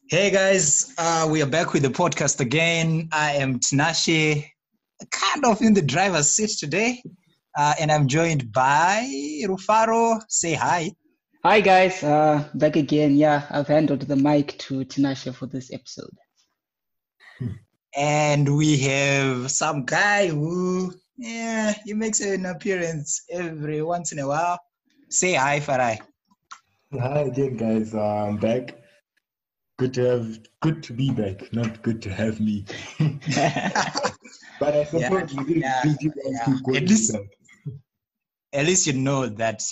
Hey guys, we are back with the podcast again. I am Tinashe, kind of in the driver's seat today, and I'm joined by Rufaro. Say hi. Hi guys, back again. Yeah, I've handed the mic to Tinashe for this episode. And we have some guy who, he makes an appearance every once in a while. Say hi, Farai. Hi again, guys. I'm back. Good to be back. Not good to have me. But I suppose you did you guys keep going back. At least you know that,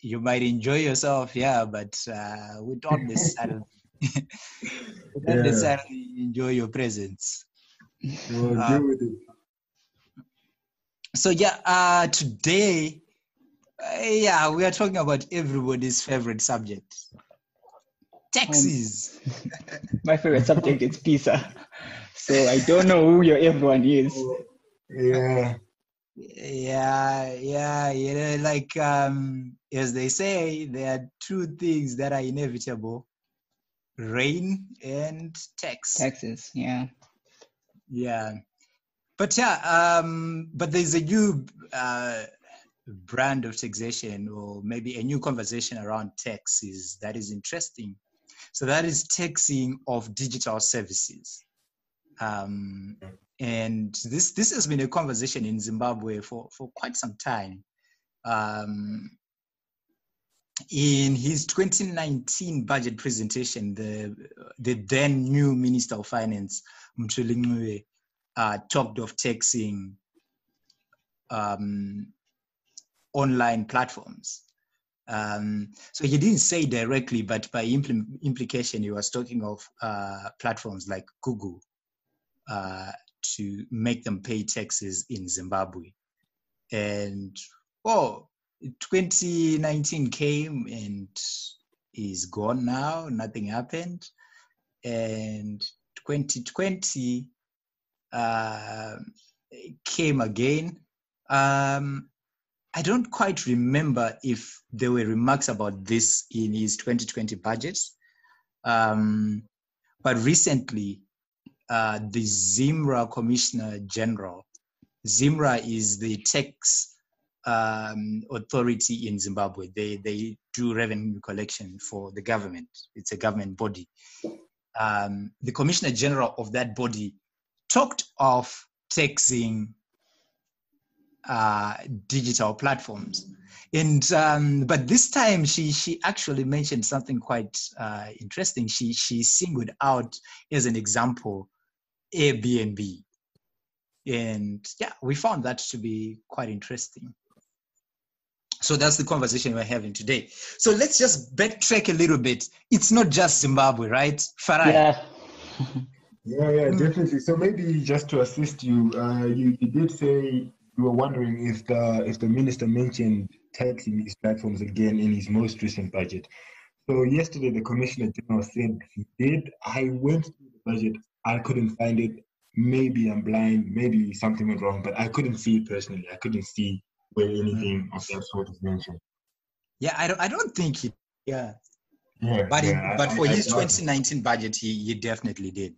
you might enjoy yourself, but we don't necessarily, enjoy your presence. We'll deal with it. So today, we are talking about everybody's favorite subject, taxes. My favorite subject is pizza, so I don't know who your everyone is. As they say, there are two things that are inevitable: rain and tax. Taxes, but there's a new brand of taxation, or maybe a new conversation around taxes that is interesting. So that is taxing of digital services. And this has been a conversation in Zimbabwe for quite some time. In his 2019 budget presentation, the then new Minister of Finance, Mtshali talked of taxing online platforms. So he didn't say directly, but by implication, he was talking of platforms like Google to make them pay taxes in Zimbabwe. And 2019 came and is gone now. Nothing happened. And 2020 came again. I don't quite remember if there were remarks about this in his 2020 budget. But recently, the ZIMRA Commissioner General, ZIMRA is the tax authority in Zimbabwe. They do revenue collection for the government. It's a government body. The Commissioner General of that body talked of taxing digital platforms, and but this time she actually mentioned something quite interesting. She singled out as an example Airbnb, and we found that to be quite interesting. So that's the conversation we're having today. So let's just backtrack a little bit. It's not just Zimbabwe, right, Farai? Yeah, definitely. So maybe just to assist you, you did say you were wondering if the minister mentioned taxing these platforms again in his most recent budget. So yesterday, the Commissioner General said he did. I went through the budget. I couldn't find it. Maybe I'm blind. Maybe something went wrong, but I couldn't see it personally. I couldn't see where anything of that sort is mentioned. Yeah, I don't think he. But for his 2019 budget, he definitely did.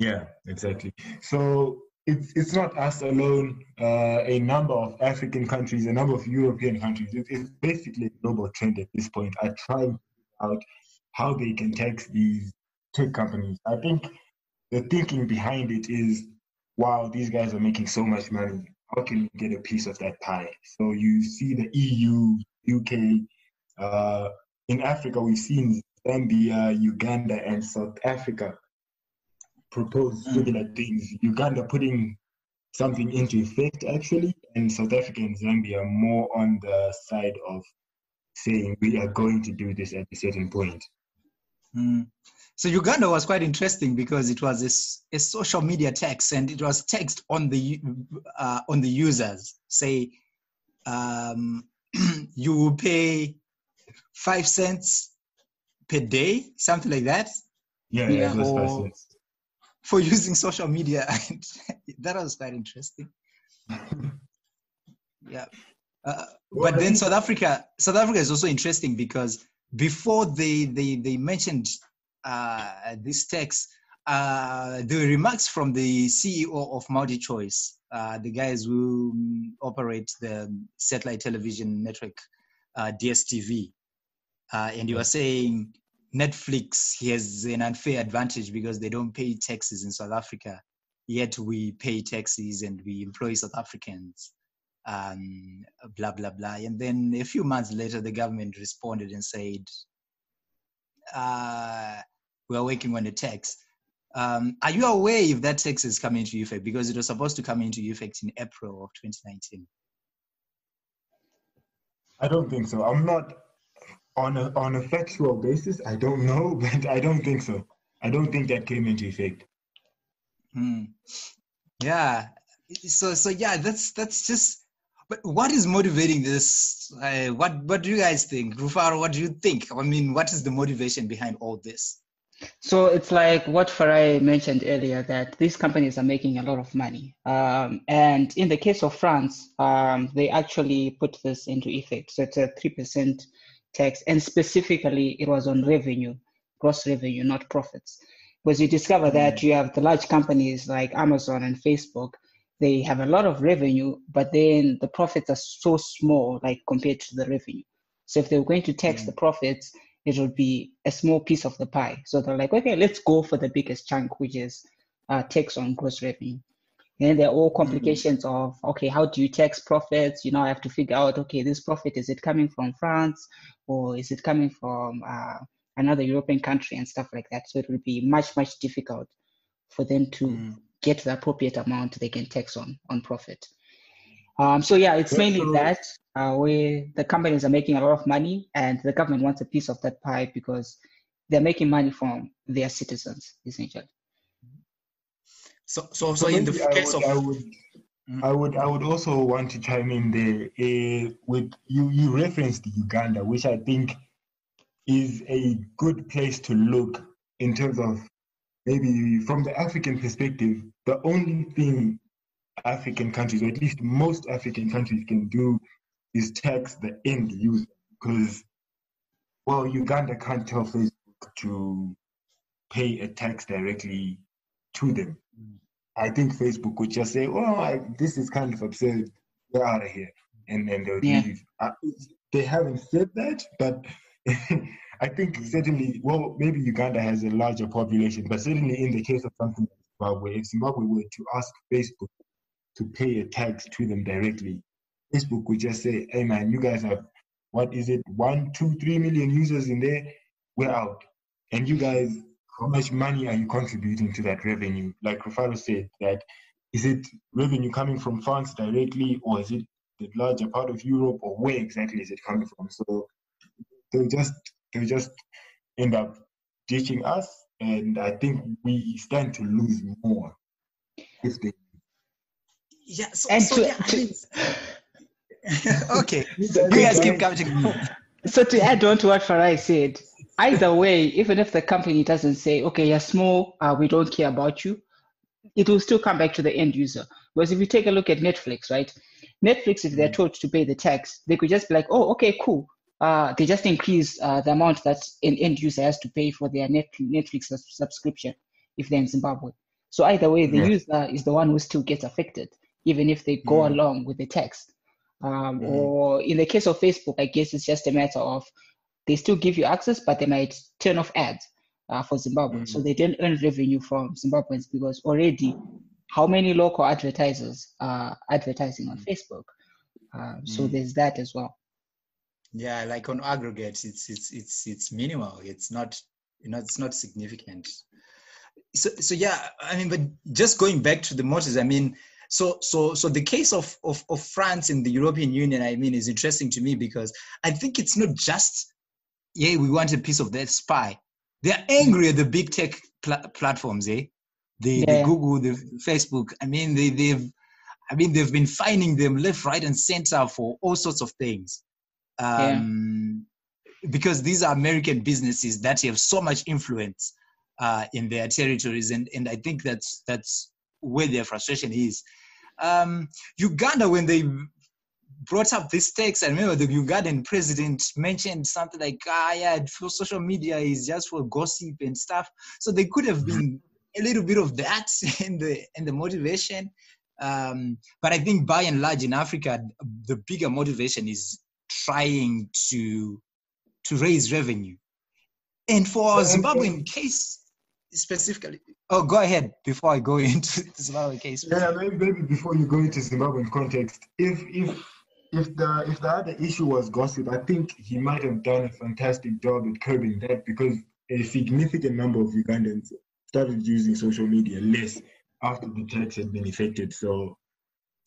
Yeah, exactly. So it's not us alone. A number of African countries, a number of European countries. It's basically a global trend at this point. I try to figure out how they can tax these tech companies. I think the thinking behind it is, wow, these guys are making so much money. How can we get a piece of that pie? So you see the EU, UK, in Africa, we've seen Zambia, Uganda, and South Africa propose similar things. Uganda putting something into effect, actually, and South Africa and Zambia are more on the side of saying we are going to do this at a certain point. So Uganda was quite interesting because it was a social media tax, and it was taxed on the users. Say, you will pay 5 cents per day, something like that. Yeah, it was 5 cents. For using social media. That was quite interesting. But then South Africa is also interesting because before they mentioned this tax, there were remarks from the CEO of MultiChoice, the guys who operate the satellite television network DSTV, and he was saying Netflix has an unfair advantage because they don't pay taxes in South Africa, yet we pay taxes and we employ South Africans, blah, blah, blah. And then a few months later, the government responded and said, we're working on a tax. Are you aware if that tax is coming into effect? Because it was supposed to come into effect in April of 2019. I don't think so. I'm not on a factual basis. I don't know, but I don't think so. I don't think that came into effect. Yeah. So yeah, that's just. But what is motivating this? What do you guys think, Rufaro? What do you think? I mean, what is the motivation behind all this? So it's like what Farai mentioned earlier, that these companies are making a lot of money. And in the case of France, they actually put this into effect. So it's a 3% tax, and specifically it was on revenue, gross revenue, not profits. Because you discover that you have the large companies like Amazon and Facebook, they have a lot of revenue, but then the profits are so small, like compared to the revenue. So if they were going to tax the profits, it would be a small piece of the pie. So they're like, okay, let's go for the biggest chunk, which is tax on gross revenue. And there are all complications of, okay, how do you tax profits? You know, I have to figure out, okay, this profit, is it coming from France or is it coming from another European country and stuff like that? So it would be much, much difficult for them to get the appropriate amount they can tax on profit. So yeah, it's mainly that where the companies are making a lot of money and the government wants a piece of that pie because they're making money from their citizens, essentially. So in the case of, I would also want to chime in there. With you referenced Uganda, which I think is a good place to look in terms of maybe from the African perspective. The only thing African countries, or at least most African countries, can do is tax the end user. Because, well, Uganda can't tell Facebook to pay a tax directly to them. I think Facebook would just say, "Oh, this is kind of absurd. Get out of here," and then they'll leave. They haven't said that, but I think certainly, well, maybe Uganda has a larger population, but certainly in the case of something like Zimbabwe, if Zimbabwe were to ask Facebook to pay a tax to them directly, Facebook would just say, "Hey man, you guys have, what is it, 1, 2, 3 million users in there? We're out. And you guys, how much money are you contributing to that revenue?" Like Rufaro said, that is it revenue coming from France directly, or is it the larger part of Europe, or where exactly is it coming from? So they'll just end up ditching us, and I think we stand to lose more if they. Yeah. Okay. You guys keep coming. So to add on to what Farai said, either way, even if the company doesn't say, okay, you're small, we don't care about you, it will still come back to the end user. Because if you take a look at Netflix, right? Netflix, if they're told to pay the tax, they could just be like, oh, okay, cool. They just increase the amount that an end user has to pay for their Netflix subscription if they're in Zimbabwe. So either way, the user is the one who still gets affected, even if they go along with the tax. Or in the case of Facebook, I guess it's just a matter of they still give you access, but they might turn off ads for Zimbabwe. So they don't earn revenue from Zimbabweans because already how many local advertisers are advertising on Facebook? So there's that as well. Yeah, like on aggregate, it's minimal. It's not, it's not significant. So yeah, I mean, but just going back to the motives, I mean, so the case of France in the European Union, I mean, is interesting to me because I think it's not just, we want a piece of that pie. They're angry at the big tech platforms, the Google, the Facebook. I mean, they've been fining them left, right, and center for all sorts of things. Because these are American businesses that have so much influence in their territories, and I think that's where their frustration is. Uganda, when they brought up this text. I remember the Ugandan president mentioned something like, social media is just for gossip and stuff. So there could have been a little bit of that in the motivation. But I think by and large in Africa, the bigger motivation is trying to raise revenue. And for Zimbabwean case specifically, go ahead before I go into the Zimbabwean case. Yeah, maybe before you go into Zimbabwean context, if the other issue was gossip, I think he might have done a fantastic job at curbing that, because a significant number of Ugandans started using social media less after the tax had been effected. So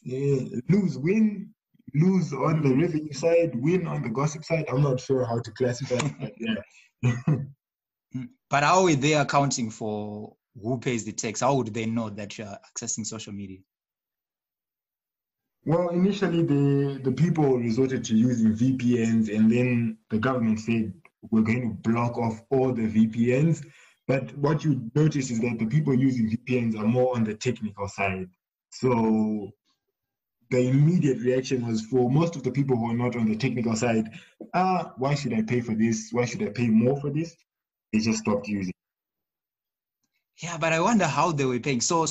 lose on the revenue side, win on the gossip side. I'm not sure how to classify it, but yeah. But how are they accounting for who pays the tax? How would they know that you're accessing social media? Well, initially the people resorted to using VPNs, and then the government said we're going to block off all the VPNs. But what you notice is that the people using VPNs are more on the technical side. So the immediate reaction was, for most of the people who are not on the technical side, why should I pay for this? Why should I pay more for this? They just stopped using. Yeah, but I wonder how they were paying. So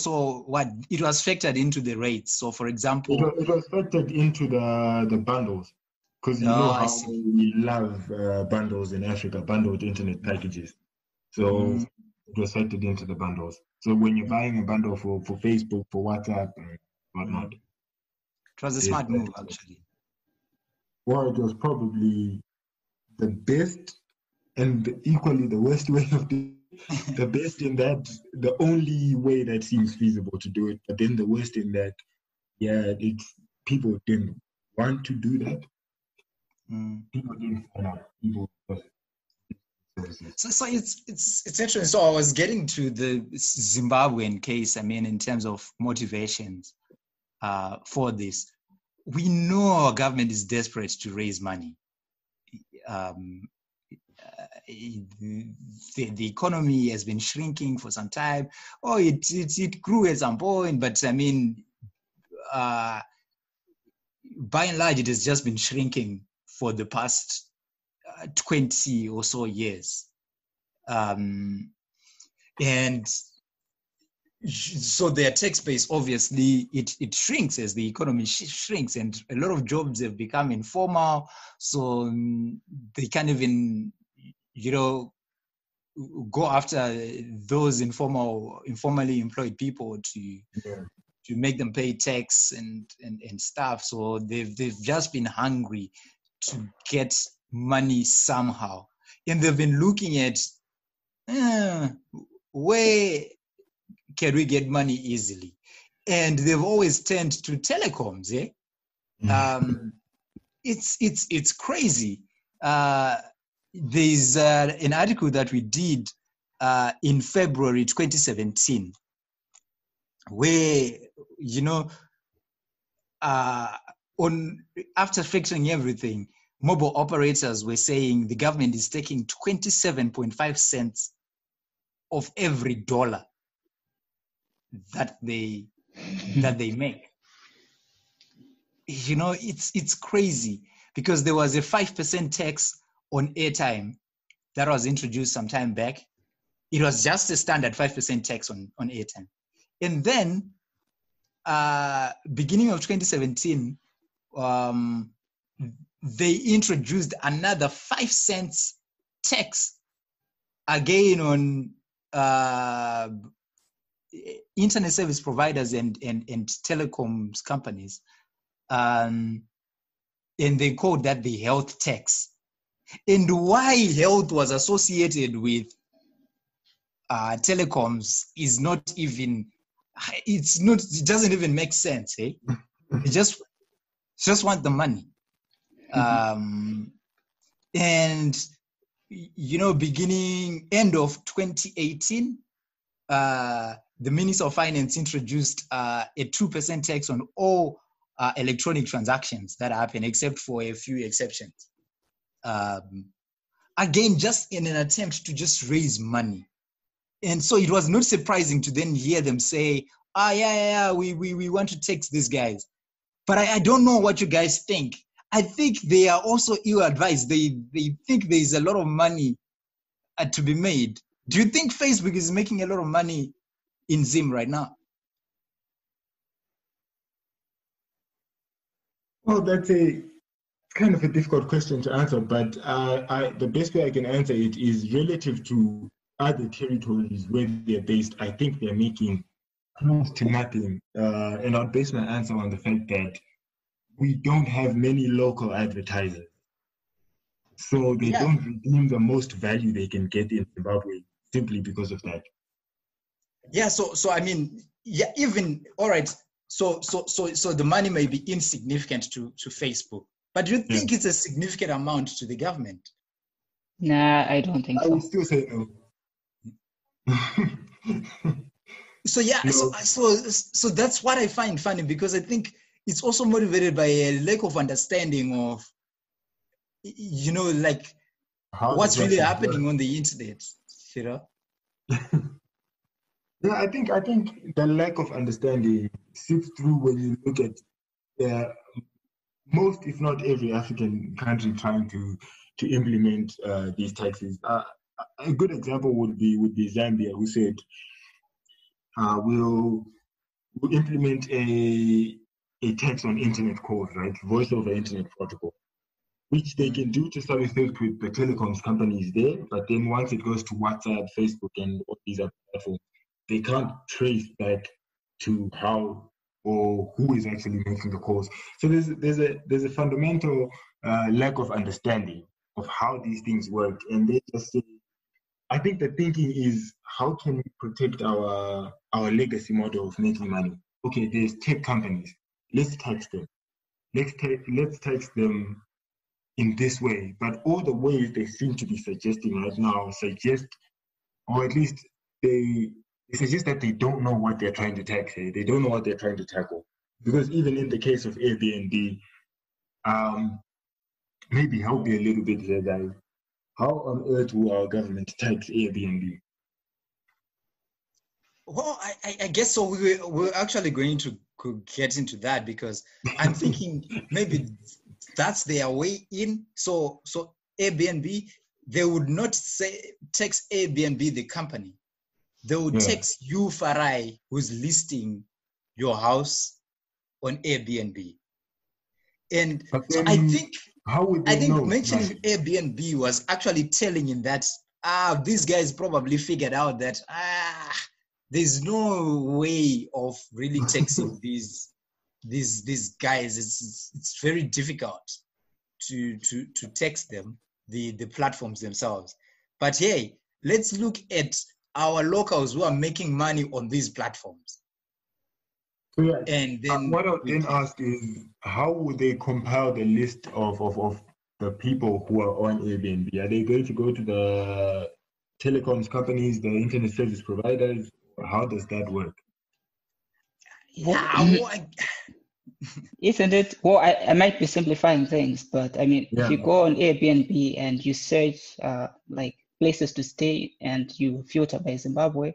what? It was factored into the rates. So, for example, it was factored into the bundles, because you know how we love bundles in Africa, bundled internet packages. So it was factored into the bundles. So when you're buying a bundle for Facebook, for WhatsApp, and whatnot, it was a smart move, actually. Well, it was probably the best and equally the worst way of doing it. The best in that, the only way that seems feasible to do it, but then the worst in that, people didn't want to do that. People didn't sign up. People So it's interesting. So I was getting to the Zimbabwean case. I mean, in terms of motivations for this, we know our government is desperate to raise money. The economy has been shrinking for some time. It grew at some point, but I mean, by and large, it has just been shrinking for the past 20 or so years. And so their tax base, obviously, it shrinks as the economy shrinks, and a lot of jobs have become informal. So they can't even, go after those informally employed people to make them pay tax and stuff. So they've just been hungry to get money somehow, and they've been looking at where can we get money easily, and they've always turned to telecoms. It's crazy. There's an article that we did in February 2017 where, after factoring everything, mobile operators were saying the government is taking 27.5 cents of every dollar that they make. It's crazy, because there was a 5% tax on airtime that was introduced some time back. It was just a standard 5% tax on airtime. And then beginning of 2017, they introduced another 5 cents tax again on internet service providers and telecoms companies. And they called that the health tax. And why health was associated with telecoms is not even, it doesn't even make sense. They just want the money. And, end of 2018, the Minister of Finance introduced a 2% tax on all electronic transactions that happen, except for a few exceptions. Again, just in an attempt to just raise money. And so it was not surprising to then hear them say, we want to tax these guys. But I don't know what you guys think. I think they are also ill-advised. They think there is a lot of money to be made. Do you think Facebook is making a lot of money in Zim right now? Well, that's a kind of a difficult question to answer, but the best way I can answer it is relative to other territories where they're based. I think they're making close to nothing, and I'll base my answer on the fact that we don't have many local advertisers, so they don't redeem the most value they can get in Zimbabwe simply because of that. Yeah. So I mean, yeah. Even all right. So the money may be insignificant to Facebook, but do you think it's a significant amount to the government? Nah, I don't think I so. would still say no. So yeah, No. so that's what I find funny, because I think it's also motivated by a lack of understanding of, you know, like How what's really exactly happening on the internet, you know? Yeah, I think the lack of understanding seeps through when you look at most, if not every, African country trying to implement these taxes. A good example would be Zambia, who said we'll implement a tax on internet calls, right? Voice over internet protocol, which they can do to some extent with the telecoms companies there. But then once it goes to WhatsApp, Facebook, and all these other platforms, they can't trace back to how or who is actually making the calls. So there's a fundamental lack of understanding of how these things work, and they just say, I think the thinking is, how can we protect our legacy model of making money? Okay, there's tech companies. Let's tax them. Let's tax them in this way. But all the ways they seem to be suggesting right now suggest, or at least they suggest that they don't know what they're trying to tax. They don't know what they're trying to tackle. Because even in the case of Airbnb, maybe help me a little bit here, guys. How on earth will our government tax Airbnb? Well, I guess so. We're actually going to get into that, because I'm thinking maybe that's their way in. So Airbnb, they would not say tax Airbnb the company. They would tax you, Farai, who's listing your house on Airbnb. And so I think mentioning Airbnb was actually telling him that these guys probably figured out that there's no way of really taxing these guys. It's very difficult to tax them, the platforms themselves. But hey, let's look at our locals who are making money on these platforms. So and then what I would then ask is, how would they compile the list of the people who are on Airbnb? Are they going to go to the telecoms companies, the internet service providers? Or how does that work? Isn't it? Well, I might be simplifying things, but I mean, if you go on Airbnb and you search like places to stay and you filter by Zimbabwe,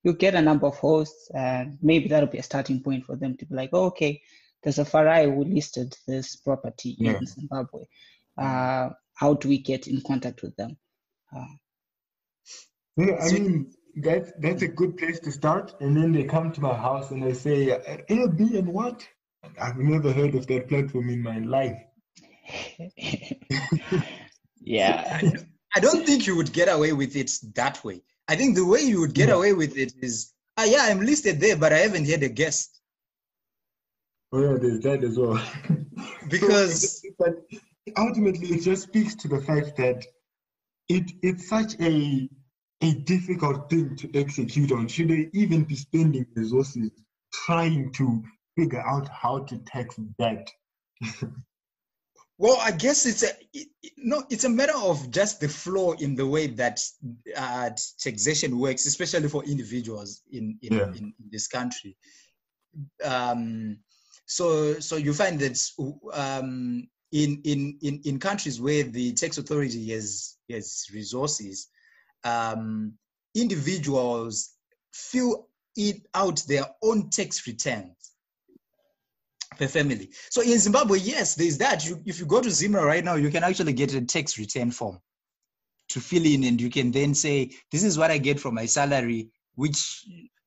you get a number of hosts, and maybe that'll be a starting point for them to be like, oh, okay, there's a Farai who listed this property in Zimbabwe. How do we get in contact with them? I mean, that's a good place to start. And then they come to my house and they say, Airbnb, what? I've never heard of that platform in my life. Yeah. I don't think you would get away with it that way. I think the way you would get away with it is, I'm listed there, but I haven't had a guest. Oh yeah, there's that as well. Because but ultimately, it just speaks to the fact that it's such a difficult thing to execute on. Should they even be spending resources trying to figure out how to tax that? Well, I guess it's a matter of just the flow in the way that taxation works, especially for individuals in this country. So you find that in countries where the tax authority has resources, individuals fill out their own tax returns. per family. So in Zimbabwe, yes, there's that. If you go to Zimra right now, you can actually get a tax return form to fill in, and you can then say, this is what I get from my salary,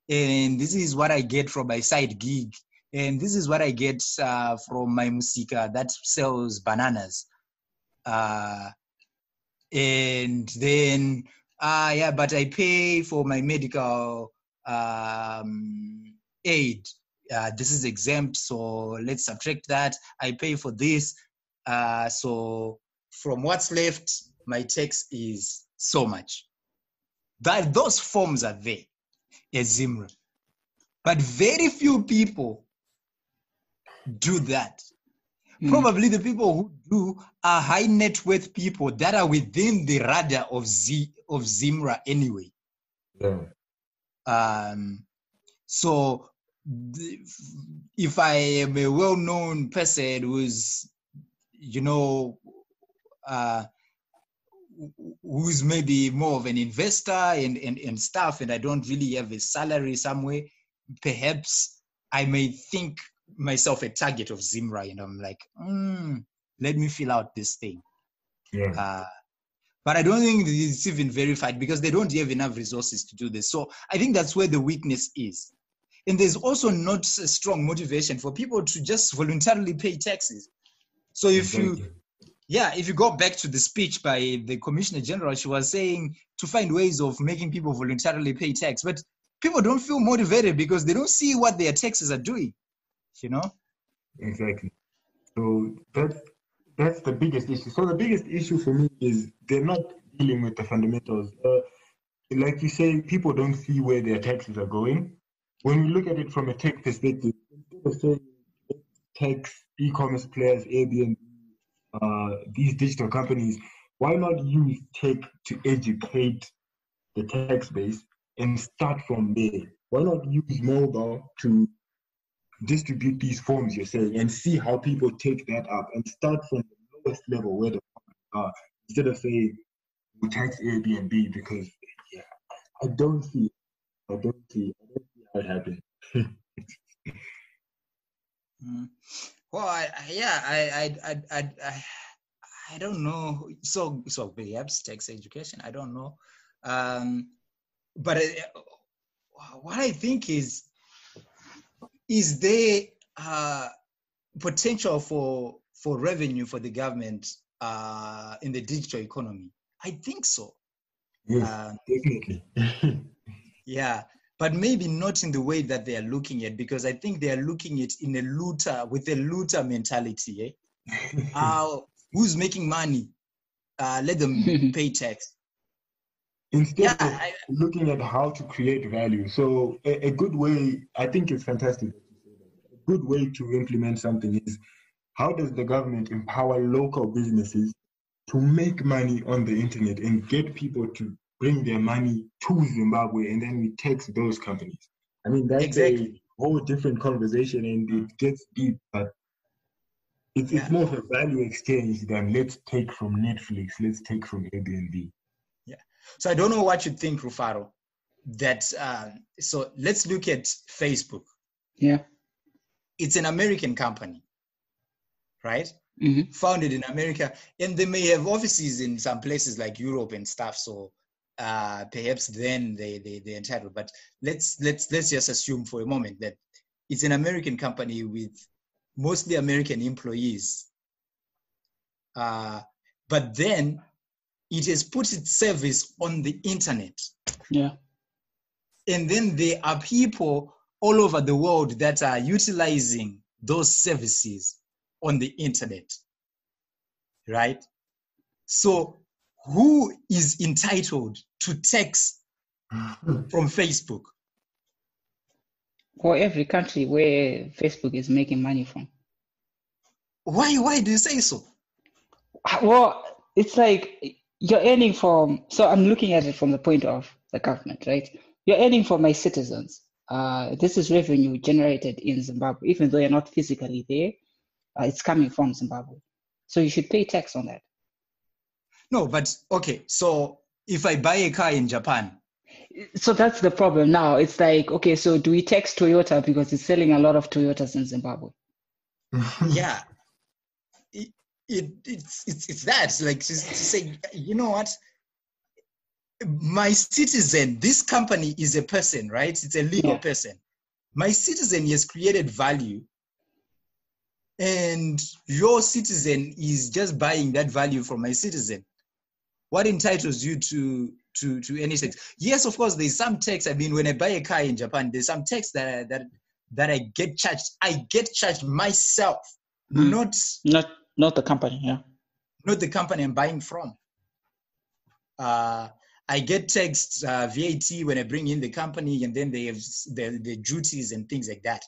and this is what I get from my side gig, and this is what I get from my musika that sells bananas. And then, but I pay for my medical aid. This is exempt, so let's subtract that. I pay for this. So from what's left, my tax is so much. Those forms are there as Zimra. But very few people do that. Probably the people who do are high net worth people that are within the radar of Zimra anyway. Yeah. So if I am a well-known person who's, who's maybe more of an investor and stuff, and I don't really have a salary somewhere, perhaps I may think myself a target of Zimra, and I'm like, let me fill out this thing. Yeah. But I don't think it's even verified because they don't have enough resources to do this. So I think that's where the weakness is. And there's also not a strong motivation for people to just voluntarily pay taxes. So if you go back to the speech by the Commissioner General, she was saying to find ways of making people voluntarily pay tax. But people don't feel motivated because they don't see what their taxes are doing, Exactly. So that's the biggest issue. So the biggest issue for me is they're not dealing with the fundamentals. Like you say, people don't see where their taxes are going. When we look at it from a tech perspective, instead of saying tax, e-commerce players, Airbnb, these digital companies, why not use tech to educate the tax base and start from there? Why not use mobile to distribute these forms you're saying and see how people take that up and start from the lowest level where the companies are, instead of saying we tax Airbnb, because I don't see how it happens. Well, I don't know. So perhaps tax education, I don't know. But what I think is there potential for revenue for the government in the digital economy? I think so. Yes, definitely. Yeah, but maybe not in the way that they are looking at, because I think they are looking at with a looter mentality. Who's making money? Let them pay tax. Instead of looking at how to create value. So a good way, I think it's fantastic. A good way to implement something is, how does the government empower local businesses to make money on the internet and get people to bring their money to Zimbabwe, and then we tax those companies? I mean, that's a whole different conversation, and it gets deep, but it's more of a value exchange than let's take from Netflix, let's take from Airbnb. Yeah. So I don't know what you think, Rufaro. That so let's look at Facebook. Yeah. It's an American company, right? Mm-hmm. Founded in America, and they may have offices in some places like Europe and stuff. So perhaps then they're entitled. But let's just assume for a moment that it's an American company with mostly American employees. But then it has put its service on the internet. Yeah. And then there are people all over the world that are utilizing those services on the internet, right? So who is entitled to tax from Facebook? Or every country where Facebook is making money from. Why do you say so? Well, it's like you're earning from, so I'm looking at it from the point of the government, right? You're earning for my citizens. This is revenue generated in Zimbabwe, even though you're not physically there, it's coming from Zimbabwe. So you should pay tax on that. No, but okay, so if I buy a car in Japan. So that's the problem now. It's like, okay, so do we tax Toyota because it's selling a lot of Toyotas in Zimbabwe? yeah, it's that, like, to say, you know what, my citizen, this company is a person, right? It's a legal person. My citizen has created value, and your citizen is just buying that value from my citizen. What entitles you to any tax? Yes, of course, there's some tax. I mean, when I buy a car in Japan, there's some tax that I get charged. I get charged myself, not the company. Yeah, not the company I'm buying from. I get taxed VAT when I bring in the company, and then they have the duties and things like that.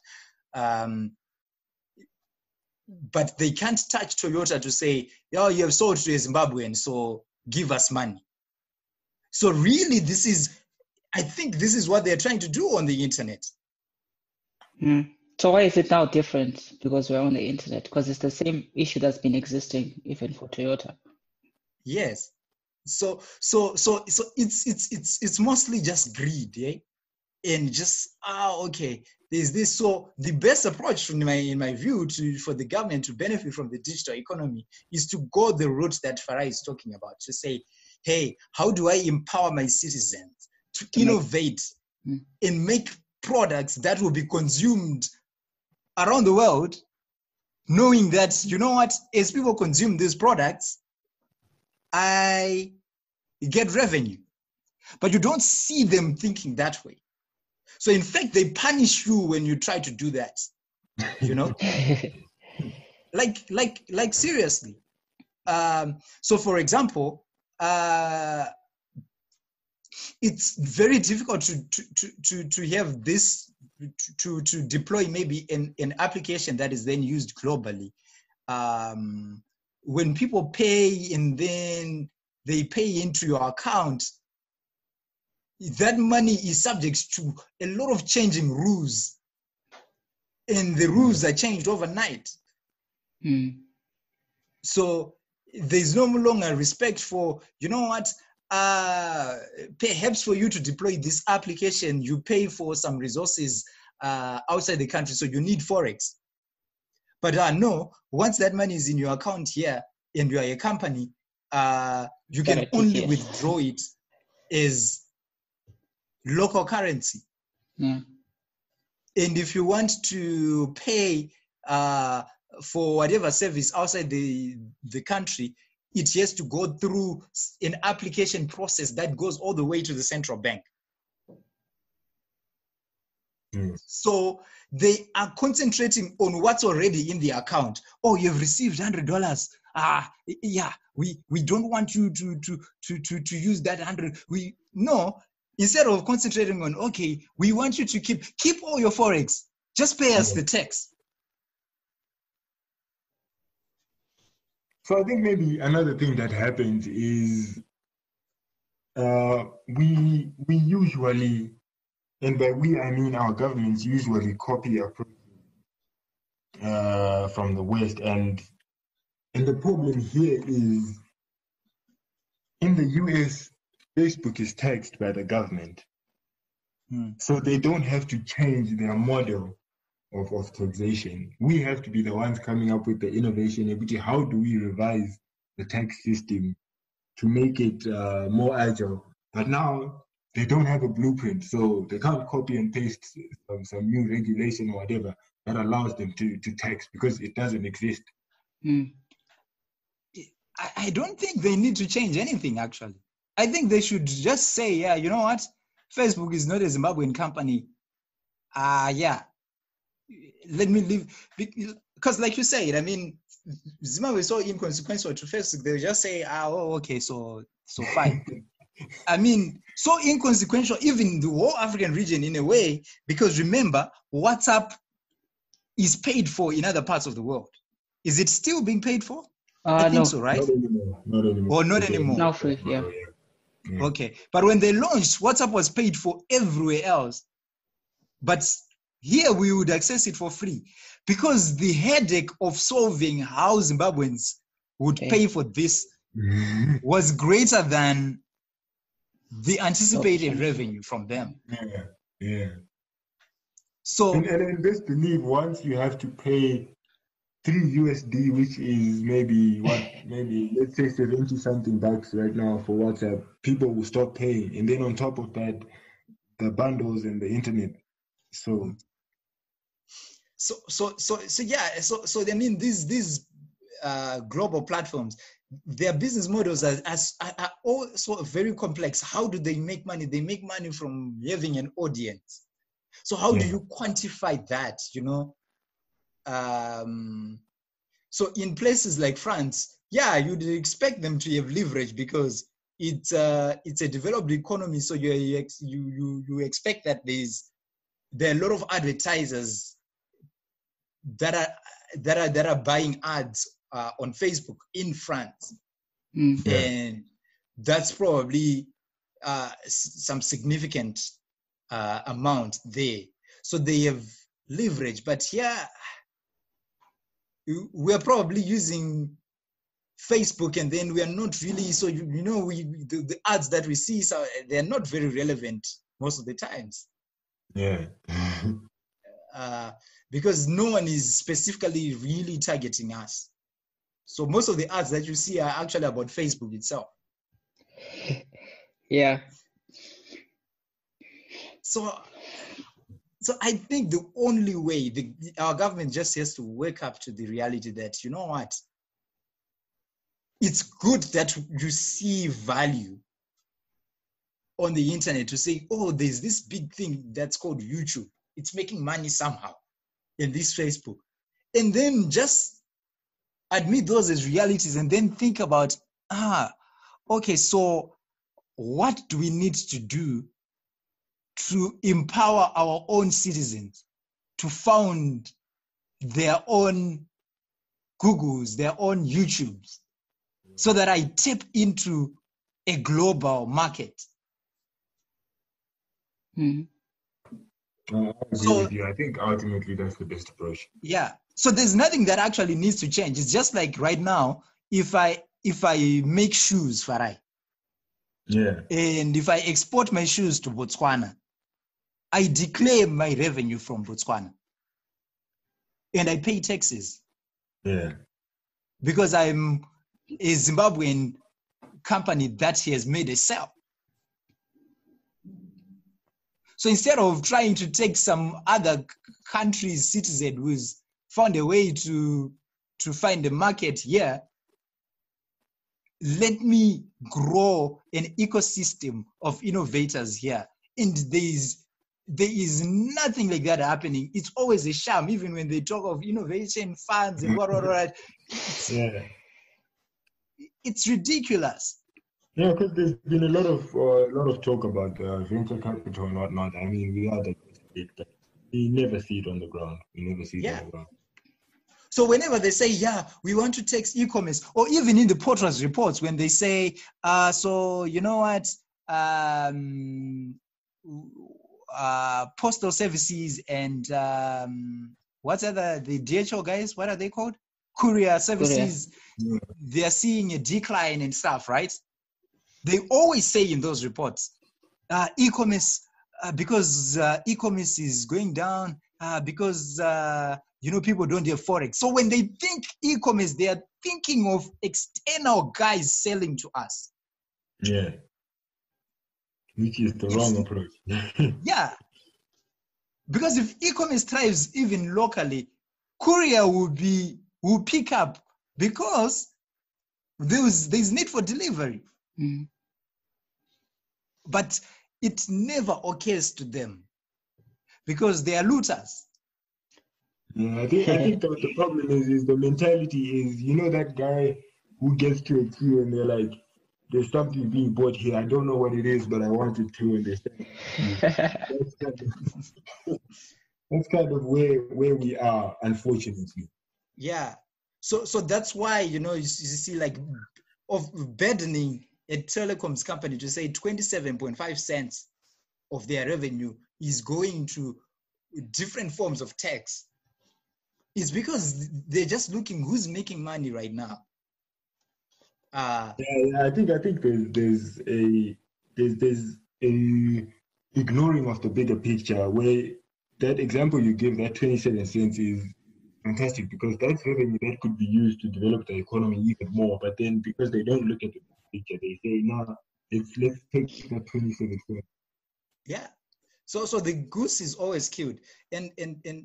But they can't touch Toyota to say, oh, you have sold to a Zimbabwean, so give us money. So really, I think this is what they're trying to do on the internet. So why is it now different? Because we're on the internet? Because it's the same issue that's been existing even for Toyota. Yes. So it's mostly just greed, yeah? And just okay, there's this. So the best approach in my view for the government to benefit from the digital economy is to go the route that Farah is talking about, to say, hey, how do I empower my citizens to innovate and make products that will be consumed around the world, knowing that, you know what, as people consume these products, I get revenue. But you don't see them thinking that way. So in fact, they punish you when you try to do that, you know, like seriously. So for example, it's very difficult to have this, to deploy maybe an application that is then used globally. When people pay and then they pay into your account, that money is subject to a lot of changing rules, and the rules are changed overnight. So there's no longer respect for, you know what, perhaps for you to deploy this application, you pay for some resources outside the country, so you need Forex. But no, once that money is in your account here and you are a company, you can only withdraw it as local currency. And if you want to pay for whatever service outside the country, it has to go through an application process that goes all the way to the central bank. So they are concentrating on what's already in the account. Oh, you've received $100. Yeah, we don't want you to use that 100. No. Instead of concentrating on, okay, we want you to keep all your Forex, just pay us the tax. So I think maybe another thing that happens is we usually, and by we I mean our governments usually copy approaches from the West, and the problem here is in the US, Facebook is taxed by the government. So they don't have to change their model of taxation. We have to be the ones coming up with the innovation ability. How do we revise the tax system to make it more agile? But now they don't have a blueprint, so they can't copy and paste some new regulation or whatever that allows them to tax, because it doesn't exist. I don't think they need to change anything, actually. I think they should just say, yeah, you know what? Facebook is not a Zimbabwean company. Yeah, let me leave. Because like you said, I mean, Zimbabwe is so inconsequential to Facebook. They'll just say, okay, so fine. I mean, so inconsequential, even the whole African region in a way, because remember, WhatsApp is paid for in other parts of the world. Is it still being paid for? I think so, right? Not anymore. Or not anymore? Now free, yeah. Okay, but when they launched, WhatsApp was paid for everywhere else. But here we would access it for free, because the headache of solving how Zimbabweans would pay for this was greater than the anticipated revenue from them. Yeah. So and best believe once you have to pay 3 USD, which is maybe let's say 70 something bucks right now for WhatsApp, people will stop paying. And then on top of that, the bundles and the internet. So I mean, these global platforms, their business models are also very complex. How do they make money? They make money from having an audience. So how do you quantify that, you know? So in places like France, you'd expect them to have leverage because it's a developed economy. So you expect that there are a lot of advertisers that are buying ads on Facebook in France, and that's probably some significant amount there. So they have leverage, but we're probably using Facebook, and then we are not really. So the ads that we see, so they're not very relevant most of the times. Yeah. Because no one is specifically really targeting us. So most of the ads that you see are actually about Facebook itself. Yeah. So I think the only way our government just has to wake up to the reality that, you know what, it's good that you see value on the internet to say, oh, there's this big thing that's called YouTube. It's making money somehow in this Facebook. And then just admit those as realities and then think about, okay, so what do we need to do to empower our own citizens to found their own Googles, their own YouTubes, so that I tap into a global market? I agree with you. I think ultimately that's the best approach. Yeah. So there's nothing that actually needs to change. It's just like right now, if I make shoes, Farai, and if I export my shoes to Botswana, I declare my revenue from Botswana, and I pay taxes. Yeah. Because I'm a Zimbabwean company that has made a sale. So instead of trying to take some other country's citizen who's found a way to find a market here, let me grow an ecosystem of innovators here. And there is nothing like that happening. It's always a sham, even when they talk of innovation funds and what. It's ridiculous. Yeah, because there's been a lot of talk about venture capital and whatnot. I mean, we are but we never see it on the ground. On the ground. So whenever they say, we want to tax e-commerce, or even in the Portras reports, when they say, so you know what, postal services and what's the DHL guys? What are they called? Courier services. Courier. They're seeing a decline and stuff, right? They always say in those reports, e-commerce, because e-commerce is going down, because people don't have forex. So when they think e-commerce, they are thinking of external guys selling to us. Yeah. Which is the wrong approach. Yeah. Because if e-commerce thrives even locally, courier will pick up because there's need for delivery. Mm. But it never occurs to them because they are looters. Yeah, I think the problem is the mentality is, that guy who gets to a queue and they're like, there's something being bought here. I don't know what it is, but I want it to. And that's kind of where we are, unfortunately. Yeah. So that's why, you see, like, of burdening a telecoms company to say 27.5 cents of their revenue is going to different forms of tax. It's because they're just looking who's making money right now. I think there's a ignoring of the bigger picture where that example you give, that 27 cents is fantastic because that's revenue that could be used to develop the economy even more. But then because they don't look at the picture, they say, no, let's take that 27 cents. Yeah. So the goose is always killed. And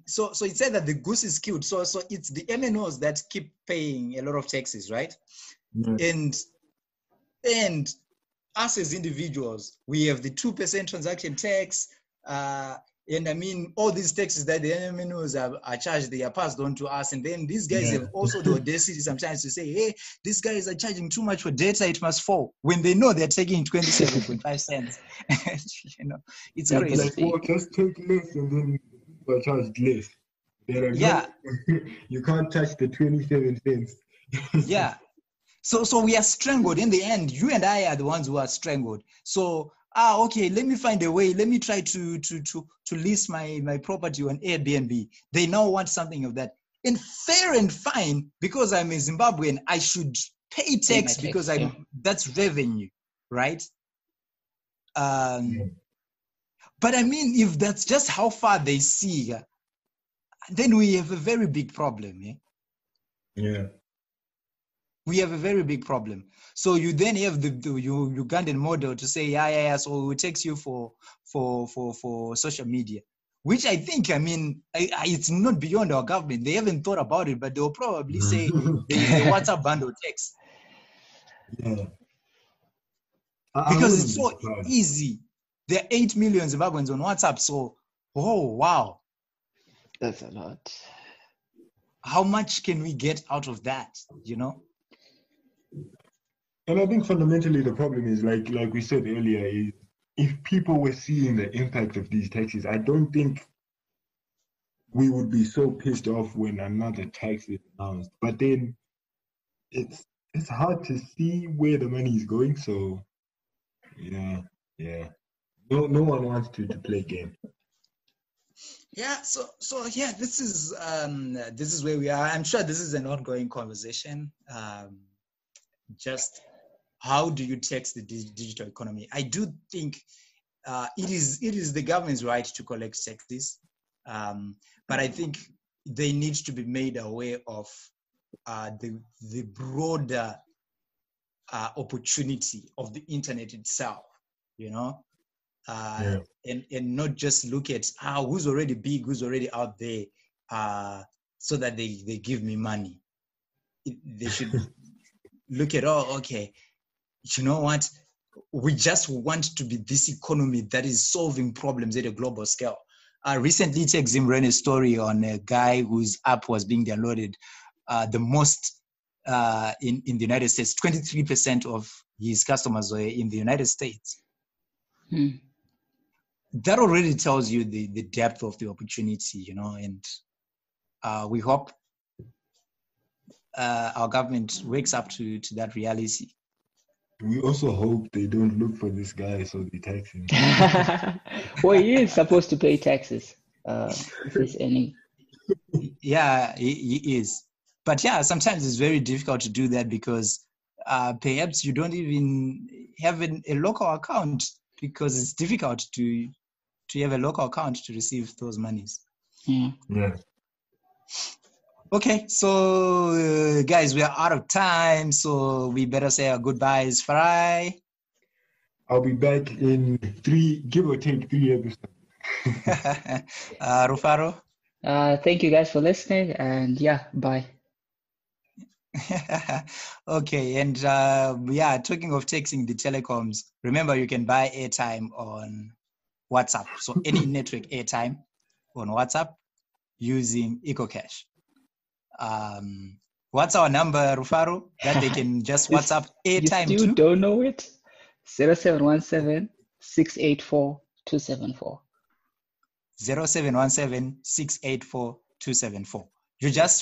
so it said that the goose is killed. So it's the MNOs that keep paying a lot of taxes, right? Yeah. And us as individuals, we have the 2% transaction tax, and I mean, all these taxes that the MNOs are charged, they are passed on to us. And then these guys have also the audacity sometimes to say, hey, these guys are charging too much for data, it must fall, when they know they're taking 27.5 cents. You know, it's crazy. Like, well, just take less and then you are charged less. Like, yeah. No, you can't touch the 27 cents. Yeah. So we are strangled. In the end, you and I are the ones who are strangled. So, okay, let me find a way. Let me try to list my property on Airbnb. They now want something of that. And fair and fine, because I'm a Zimbabwean, I should pay tax because that's revenue, right? But I mean, if that's just how far they see, then we have a very big problem. Yeah. We have a very big problem. So you then have the Ugandan model to say, yeah, so it takes you for social media, which I think, I mean, it's not beyond our government. They haven't thought about it, but they'll probably say the WhatsApp bundle tax. Yeah. Because it's so easy. There are 8 million Zimbabweans on WhatsApp. So, oh, wow. That's a lot. How much can we get out of that, you know? And I think fundamentally the problem is, like we said earlier, is if people were seeing the impact of these taxes, I don't think we would be so pissed off when another tax is announced. But then it's hard to see where the money is going. So yeah. No one wants to play game. Yeah, so yeah, this is where we are. I'm sure this is an ongoing conversation. Just how do you tax the digital economy? I do think it is the government's right to collect taxes, but I think they need to be made aware of the broader opportunity of the internet itself, you know, and not just look at who's already big, who's already out there, so that they give me money. They should look at, okay, you know what? We just want to be this economy that is solving problems at a global scale. Recently, Techzim ran a story on a guy whose app was being downloaded the most in the United States. 23% of his customers were in the United States. That already tells you the depth of the opportunity, you know, and we hope our government wakes up to that reality. We also hope they don't look for this guy, so they tax him. Well, he is supposed to pay taxes if he's earning. Yeah, he is. But yeah, sometimes it's very difficult to do that because perhaps you don't even have a local account, because it's difficult to have a local account to receive those monies. Yeah. Okay, so guys, we are out of time, so we better say our goodbyes. Farai. I'll be back in give or take 3 episodes. Rufaro. Thank you guys for listening, and yeah, bye. Okay, and talking of taxing the telecoms, remember you can buy airtime on WhatsApp. So any network airtime on WhatsApp using EcoCash. What's our number, Rufaro, that they can just WhatsApp airtime to? You still don't know it? 0717 684 274. 0717 684 274. You just